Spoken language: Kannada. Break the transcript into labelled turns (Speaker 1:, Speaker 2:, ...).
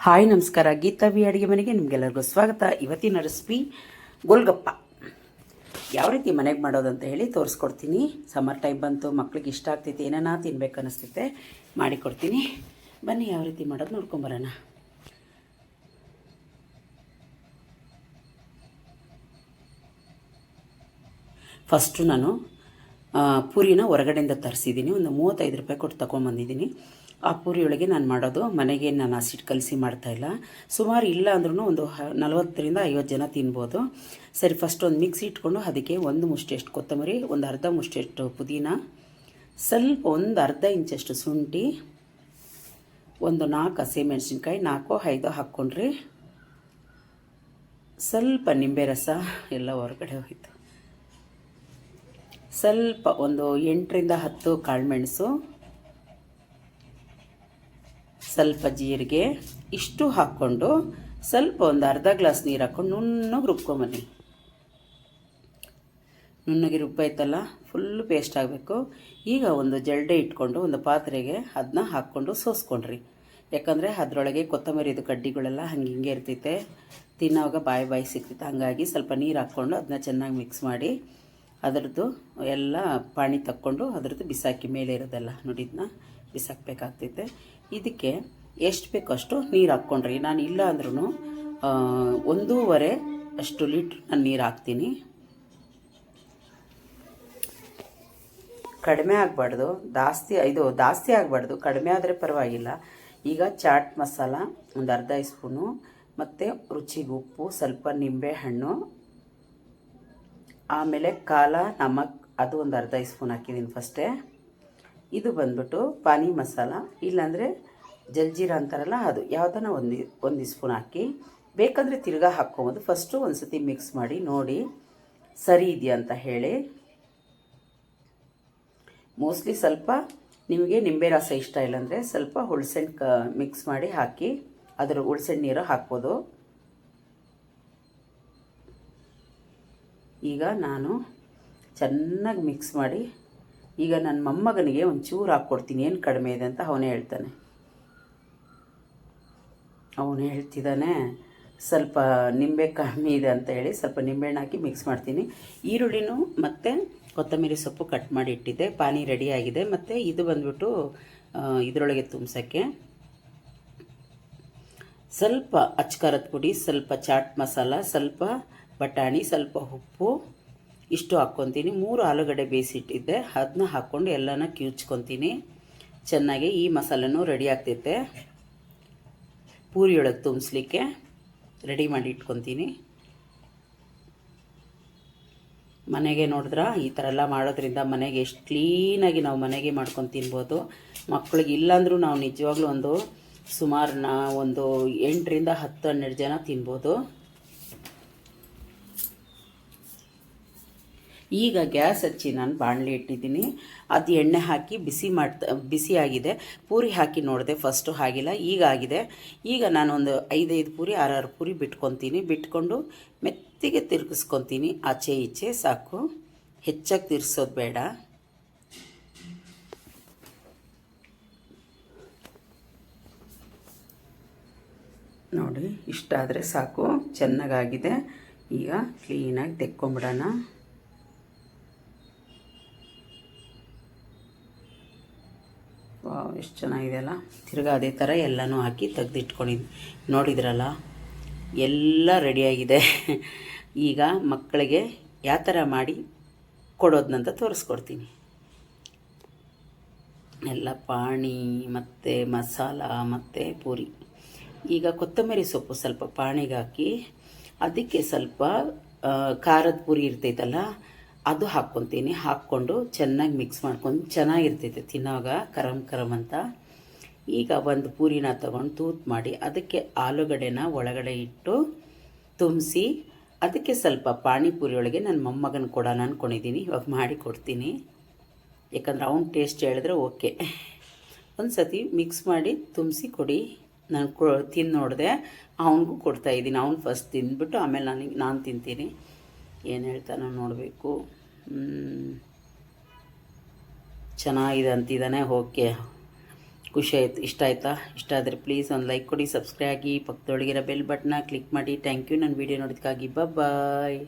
Speaker 1: ಹಾಯ್ ನಮಸ್ಕಾರ, ಗೀತಾ ವಿ ಅಡುಗೆ ಮನೆಗೆ ನಿಮಗೆಲ್ಲರಿಗೂ ಸ್ವಾಗತ. ಇವತ್ತಿನ ರೆಸಿಪಿ ಗೋಲ್ಗಪ್ಪ ಯಾವ ರೀತಿ ಮನೆಗೆ ಮಾಡೋದಂತ ಹೇಳಿ ತೋರಿಸ್ಕೊಡ್ತೀನಿ. ಸಮ್ಮರ್ ಟೈಮ್ ಬಂತು, ಮಕ್ಳಿಗೆ ಇಷ್ಟ ಆಗ್ತೈತಿ, ಏನಾನ ತಿನ್ಬೇಕು ಅನ್ನಿಸ್ತೈತೆ, ಮಾಡಿಕೊಡ್ತೀನಿ. ಬನ್ನಿ ಯಾವ ರೀತಿ ಮಾಡೋದು ನೋಡ್ಕೊಂಬರೋಣ. ಫಸ್ಟು ನಾನು ಪೂರಿನ ಹೊರಗಡೆಯಿಂದ ತರಿಸಿದ್ದೀನಿ. ಒಂದು 35 ರೂಪಾಯಿ ಕೊಟ್ಟು ತೊಗೊಂಬಂದಿದ್ದೀನಿ. ಆ ಪೂರಿಯೊಳಗೆ ನಾನು ಮಾಡೋದು ಮನೆಗೆ ನಾನು ಹಸಿಟ್ಟು ಕಲಸಿ ಮಾಡ್ತಾಯಿಲ್ಲ. ಸುಮಾರು ಇಲ್ಲ ಅಂದ್ರೂ ಒಂದು 40ರಿಂದ 50 ಜನ ತಿನ್ಬೋದು. ಸರಿ, ಫಸ್ಟ್ ಒಂದು ಮಿಕ್ಸಿ ಇಟ್ಕೊಂಡು ಅದಕ್ಕೆ ಒಂದು ಮುಷ್ಟಿಯಷ್ಟು ಕೊತ್ತಂಬರಿ, ಒಂದು ಅರ್ಧ ಮುಷ್ಟಿಯಷ್ಟು ಪುದೀನ, ಸ್ವಲ್ಪ ಒಂದು ಅರ್ಧ ಇಂಚಷ್ಟು ಶುಂಠಿ, ಒಂದು 4 ಹಸಿಮೆಣಸಿನ್ಕಾಯಿ, 4-5 ಹಾಕ್ಕೊಂಡ್ರಿ. ಸ್ವಲ್ಪ ನಿಂಬೆ ರಸ ಎಲ್ಲ ಹೊರಗಡೆ ಹೋಯಿತು. ಸ್ವಲ್ಪ ಒಂದು 8ರಿಂದ 10 ಕಾಳುಮೆಣಸು, ಸ್ವಲ್ಪ ಜೀರಿಗೆ, ಇಷ್ಟು ಹಾಕ್ಕೊಂಡು ಸ್ವಲ್ಪ ಒಂದು ಅರ್ಧ ಗ್ಲಾಸ್ ನೀರು ಹಾಕ್ಕೊಂಡು ನುಣ್ಣಗೆ ರುಬ್ಕೊಂಬನ್ನಿ. ನುಣ್ಣಗೆ ರುಬ್ಬೈತಲ್ಲ, ಫುಲ್ಲು ಪೇಸ್ಟ್ ಆಗಬೇಕು. ಈಗ ಒಂದು ಜರಡೆ ಇಟ್ಕೊಂಡು ಒಂದು ಪಾತ್ರೆಗೆ ಅದನ್ನ ಹಾಕ್ಕೊಂಡು ಸೋಸ್ಕೊಂಡ್ರಿ. ಯಾಕಂದರೆ ಅದರೊಳಗೆ ಕೊತ್ತಂಬರಿದು ಕಡ್ಡಿಗಳೆಲ್ಲ ಹಿಂಗೆ ಇರ್ತೈತೆ, ತಿನ್ನೋವಾಗ ಬಾಯಿ ಸಿಗ್ತೈತೆ. ಹಾಗಾಗಿ ಸ್ವಲ್ಪ ನೀರು ಹಾಕ್ಕೊಂಡು ಅದನ್ನ ಚೆನ್ನಾಗಿ ಮಿಕ್ಸ್ ಮಾಡಿ ಅದರದ್ದು ಎಲ್ಲ ಪಾನಿ ತಕ್ಕೊಂಡು ಅದರದ್ದು ಬಿಸಾಕಿ ಮೇಲೆ ಇರೋದೆಲ್ಲ ನೋಡಿದ್ನ ಬಿಸಾಕಬೇಕಾಗ್ತೈತೆ. ಇದಕ್ಕೆ ಎಷ್ಟು ಬೇಕೋ ಅಷ್ಟು ನೀರು ಹಾಕ್ಕೊಂಡ್ರಿ. ನಾನು ಇಲ್ಲ ಅಂದ್ರೂ 1.5 ಅಷ್ಟು ಲೀಟ್ರ್ ನಾನು ನೀರು ಹಾಕ್ತೀನಿ. ಕಡಿಮೆ ಆಗಬಾರ್ದು, ಜಾಸ್ತಿ ಆಗಬಾರ್ದು, ಕಡಿಮೆ ಆದರೆ ಪರವಾಗಿಲ್ಲ. ಈಗ ಚಾಟ್ ಮಸಾಲ ಒಂದು ಅರ್ಧ ಸ್ಪೂನು, ಮತ್ತು ರುಚಿಗೆ ಉಪ್ಪು, ಸ್ವಲ್ಪ ನಿಂಬೆಹಣ್ಣು, ಆಮೇಲೆ ಕಾಲ ನಮಕ್ ಅದು ಒಂದು ಅರ್ಧ ಸ್ಪೂನ್ ಹಾಕಿದ್ದೀನಿ ಫಸ್ಟೇ. ಇದು ಬಂದ್ಬಿಟ್ಟು ಪಾನಿ ಮಸಾಲ, ಇಲ್ಲಾಂದರೆ ಜಲ್ಜೀರ ಅಂತಾರಲ್ಲ ಅದು, ಯಾವುದನ್ನ ಒಂದು ಸ್ಪೂನ್ ಹಾಕಿ, ಬೇಕಂದರೆ ತಿರ್ಗಾ ಹಾಕ್ಕೊಬೋದು. ಫಸ್ಟು ಒಂದು ಸತಿ ಮಿಕ್ಸ್ ಮಾಡಿ ನೋಡಿ ಸರಿ ಇದೆಯಾ ಅಂತ ಹೇಳಿ. ಮೋಸ್ಟ್ಲಿ ಸ್ವಲ್ಪ ನಿಮಗೆ ನಿಂಬೆ ರಸ ಇಷ್ಟ ಇಲ್ಲಾಂದರೆ ಸ್ವಲ್ಪ ಹುಳ್ಸೆಣ್ಣು ಮಿಕ್ಸ್ ಮಾಡಿ ಹಾಕಿ, ಅದರ ಹುಳ್ಸೆಣ್ಣು ನೀರು ಹಾಕ್ಬೋದು. ಈಗ ನಾನು ಚೆನ್ನಾಗಿ ಮಿಕ್ಸ್ ಮಾಡಿ, ಈಗ ನನ್ನ ಮೊಮ್ಮಗನಿಗೆ ಒಂಚೂರು ಹಾಕ್ಕೊಡ್ತೀನಿ, ಏನು ಕಡಿಮೆ ಇದೆ ಅಂತ ಅವನೇ ಹೇಳ್ತಾನೆ. ಅವನು ಹೇಳ್ತಿದ್ದಾನೆ ಸ್ವಲ್ಪ ನಿಂಬೆ ಕಮ್ಮಿ ಇದೆ ಅಂತ ಹೇಳಿ ಸ್ವಲ್ಪ ನಿಂಬೆಹಣ್ಣು ಹಾಕಿ ಮಿಕ್ಸ್ ಮಾಡ್ತೀನಿ. ಈರುಳ್ಳಿನೂ ಮತ್ತು ಕೊತ್ತಂಬರಿ ಸೊಪ್ಪು ಕಟ್ ಮಾಡಿ ಇಟ್ಟಿದ್ದೆ, ಪಾನಿ ರೆಡಿಯಾಗಿದೆ. ಮತ್ತು ಇದು ಬಂದ್ಬಿಟ್ಟು ಇದರೊಳಗೆ ತುಂಬ್ಸೋಕ್ಕೆ ಸ್ವಲ್ಪ ಅಚ್ಕಾರದ ಪುಡಿ, ಸ್ವಲ್ಪ ಚಾಟ್ ಮಸಾಲ, ಸ್ವಲ್ಪ ಬಟಾಣಿ, ಸ್ವಲ್ಪ ಉಪ್ಪು, ಇಷ್ಟು ಹಾಕ್ಕೊತೀನಿ. 3 ಆಲೂಗಡ್ಡೆ ಬೇಯಿಸಿಟ್ಟಿದ್ದೆ, ಅದನ್ನ ಹಾಕ್ಕೊಂಡು ಎಲ್ಲನ ಕಿವುಚ್ಕೊತೀನಿ ಚೆನ್ನಾಗಿ. ಈ ಮಸಾಲೆನೂ ರೆಡಿ ಆಗ್ತೈತೆ, ಪೂರಿಯೊಳಗೆ ತುಂಬಿಸ್ಲಿಕ್ಕೆ ರೆಡಿ ಮಾಡಿ ಇಟ್ಕೊತೀನಿ. ಮನೆಗೆ ನೋಡಿದ್ರೆ ಈ ಥರ ಎಲ್ಲ ಮಾಡೋದ್ರಿಂದ ಮನೆಗೆ ಎಷ್ಟು ಕ್ಲೀನಾಗಿ ನಾವು ಮನೆಗೆ ಮಾಡ್ಕೊಂಡು ತಿನ್ಬೋದು. ಮಕ್ಕಳಿಗೆ ಇಲ್ಲಾಂದ್ರೂ ನಾವು ನಿಜವಾಗ್ಲೂ ಸುಮಾರು ಒಂದು 8ರಿಂದ 10-12 ಜನ ತಿನ್ಬೋದು. ಈಗ ಗ್ಯಾಸ್ ಹಚ್ಚಿ ನಾನು ಬಾಣಲಿ ಇಟ್ಟಿದ್ದೀನಿ. ಅದು ಎಣ್ಣೆ ಹಾಕಿ ಬಿಸಿ ಆಗಿದೆ. ಪೂರಿ ಹಾಕಿ ನೋಡಿದೆ, ಫಸ್ಟು ಆಗಿಲ್ಲ, ಈಗ ಆಗಿದೆ. ಈಗ ನಾನು ಒಂದು 5 ಪೂರಿ 6 ಪೂರಿ ಬಿಟ್ಕೊಂಡು ಮೆತ್ತಿಗೆ ತಿರುಗಿಸ್ಕೊತೀನಿ. ಆಚೆ ಈಚೆ ಸಾಕು, ಹೆಚ್ಚಾಗಿ ತಿರ್ಸೋದು ಬೇಡ. ನೋಡಿ, ಇಷ್ಟಾದರೆ ಸಾಕು, ಚೆನ್ನಾಗಾಗಿದೆ. ಈಗ ಕ್ಲೀನಾಗಿ ತೆಕ್ಕೊಂಬಿಡೋಣ. ಎಷ್ಟು ಚೆನ್ನಾಗಿದೆಯಲ್ಲ. ತಿರ್ಗಾ ಅದೇ ಥರ ಎಲ್ಲನೂ ಹಾಕಿ ತೆಗೆದಿಟ್ಕೊಂಡಿದ್ದು ನೋಡಿದ್ರಲ್ಲ, ಎಲ್ಲ ರೆಡಿಯಾಗಿದೆ. ಈಗ ಮಕ್ಕಳಿಗೆ ಯಾವ ಥರ ಮಾಡಿ ಕೊಡೋದನ್ನಂತ ತೋರಿಸ್ಕೊಡ್ತೀನಿ. ಎಲ್ಲ ಪಾನಿ ಮತ್ತು ಮಸಾಲ ಮತ್ತು ಪೂರಿ. ಈಗ ಕೊತ್ತಂಬರಿ ಸೊಪ್ಪು ಸ್ವಲ್ಪ ಪಾಣಿಗೆ ಹಾಕಿ, ಅದಕ್ಕೆ ಸ್ವಲ್ಪ ಖಾರದ ಪುರಿ ಇರ್ತೈತಲ್ಲ ಅದು ಹಾಕ್ಕೊತೀನಿ. ಹಾಕ್ಕೊಂಡು ಚೆನ್ನಾಗಿ ಮಿಕ್ಸ್ ಮಾಡ್ಕೊಂಡು ಚೆನ್ನಾಗಿರ್ತೈತೆ ತಿನ್ನೋವಾಗ, ಕರಮ್ ಅಂತ. ಈಗ ಒಂದು ಪೂರಿನ ತಗೊಂಡು ತೂತು ಮಾಡಿ ಅದಕ್ಕೆ ಆಲೂಗಡ್ಡೆನ ಒಳಗಡೆ ಇಟ್ಟು ತುಂಬಿಸಿ, ಅದಕ್ಕೆ ಸ್ವಲ್ಪ ಪಾನಿಪುರಿ ಒಳಗೆ ನನ್ನ ಮೊಮ್ಮಗನ ಕೊಡೋಣ ಅಂದ್ಕೊಂಡಿದ್ದೀನಿ. ಇವಾಗ ಮಾಡಿ ಕೊಡ್ತೀನಿ, ಯಾಕಂದ್ರೆ ಅವ್ನು ಟೇಸ್ಟ್ ಹೇಳಿದ್ರೆ ಓಕೆ. ಒಂದು ಸತಿ ಮಿಕ್ಸ್ ಮಾಡಿ ತುಂಬಿಸಿ ಕೊಡಿ. ನಾನು ತಿಂದು ನೋಡಿದೆ, ಅವನಿಗೂ ಕೊಡ್ತಾಯಿದ್ದೀನಿ. ಅವ್ನು ಫಸ್ಟ್ ತಿಂದ್ಬಿಟ್ಟು ಆಮೇಲೆ ನಾನು ತಿಂತೀನಿ. ಏನು ಹೇಳ್ತಾನೋ ನೋಡಬೇಕು. ಚೆನ್ನಾಗಿದೆ ಅಂತಿದ್ದಾನೆ. ಓಕೆ, ಖುಷಿ ಆಯಿತು. ಇಷ್ಟ ಆಯಿತಾ? ಇಷ್ಟ ಆದರೆ ಪ್ಲೀಸ್ ಒಂದು ಲೈಕ್ ಕೊಡಿ, ಸಬ್ಸ್ಕ್ರೈಬ್ ಆಗಿ, ಪಕ್ಕದೊಳಗಿರೋ ಬೆಲ್ ಬಟನ್ನ ಕ್ಲಿಕ್ ಮಾಡಿ. ಥ್ಯಾಂಕ್ ಯು ನನ್ನ ವೀಡಿಯೋ ನೋಡೋದಕ್ಕಾಗಿ. ಬಾಯ್.